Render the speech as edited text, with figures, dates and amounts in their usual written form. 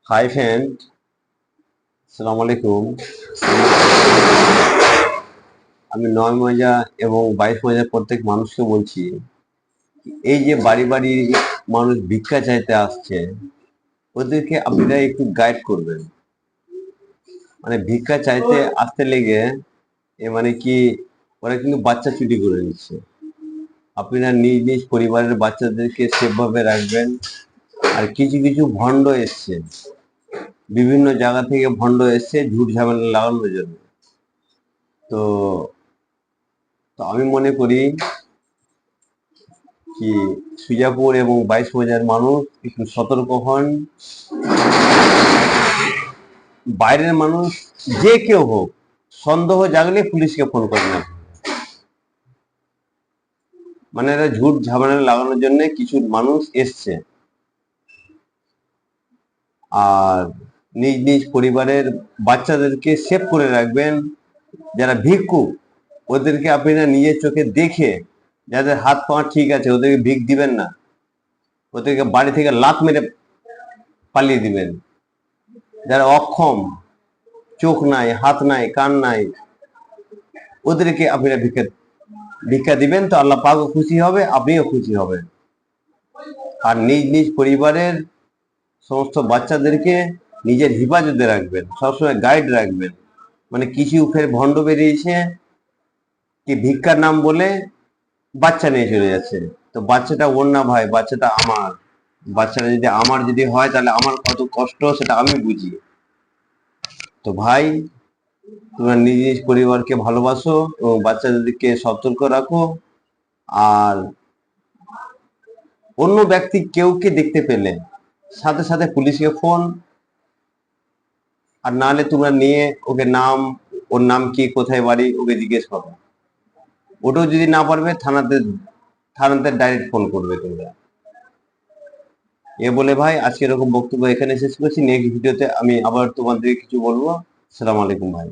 Hi friend, আসসালামু আলাইকুম। আমি 9 মৌজা এবং 22 মৌজার প্রত্যেক মানুষকে বলছি, এই যে বাড়ি বাড়ি মানুষ ভিক্ষা চাইতে আসছে, ওদেরকে আপনারা একটু গাইড করবেন। মানে ভিক্ষা চাইতে আসতে লেগে মানে কি, ওরা কিন্তু বাচ্চা চুরি করে নিচ্ছে। আপনারা নিজ নিজ পরিবারের বাচ্চাদেরকে সেফভাবে রাখবেন। আর কিছু কিছু ভণ্ড এসছে, বিভিন্ন জায়গা থেকে ভণ্ড এসছে ঝুট ঝামেলা লাগানোর জন্য। তো তো আমি মনে করি কি, সুজাপুর এবং 22 মৌজার মানুষ একটু সতর্ক হন। বাইরের মানুষ যে কেউ হোক, সন্দেহ জাগলে পুলিশকে ফোন করেন না। মানে এরা ঝুট ঝামেলা লাগানোর জন্য কিছু মানুষ এসছে। আর নিজ নিজ পরিবারের বাচ্চাদেরকে সেভ করে রাখবেন। যারা ভিক্ষুক, ওদেরকে আপনারা নিজের চোখে দেখে, যাদের হাত পা ঠিক আছে, ওদেরকে ভিক দিবেন না। ওদেরকে বাড়ি থেকে লাত মেরে পালিয়ে দিবেন। যারা অক্ষম, চোখ নাই, হাত নাই, কান নাই, ওদেরকে আপনারা ভিক্ষা দিবেন। তো আল্লাহ পাকও খুশি হবে, আপনিও খুশি হবেন। আর নিজ নিজ পরিবারের সমস্ত বাচ্চাদেরকে নিজের হেফাজতে রাখবেন, সবসময় গাইড রাখবেন। মানে কিছু ফের ভণ্ড বেরিয়েছে কি, ভিক্ষার নাম বলে বাচ্চা নিয়ে চলে যাচ্ছে। তো বাচ্চাটা ওর না ভাই, বাচ্চাটা আমার। বাচ্চাটা যদি আমার যদি হয়, তাহলে আমার কত কষ্ট সেটা আমি বুঝি। তো ভাই, তোমরা নিজ নিজ পরিবারকে ভালোবাসো এবং বাচ্চাদেরকে সতর্ক রাখো। আর অন্য ব্যক্তি কেউকে দেখতে পেলে সাথে সাথে পুলিশকে ফোন। আর নাহলে তোমরা নিয়ে ওকে নাম, ওর নাম কি, কোথায় বাড়ি, ওকে জিজ্ঞেস করো। ওটাও যদি না পারবে, থানাতে থানাতে ডাইরেক্ট ফোন করবে তোমরা। এ বলে ভাই, আজকে এরকম বক্তব্য এখানে শেষ করছি। নেক্সট ভিডিওতে আমি আবার তোমাদের কিছু বলবো। আসসালামু আলাইকুম ভাই।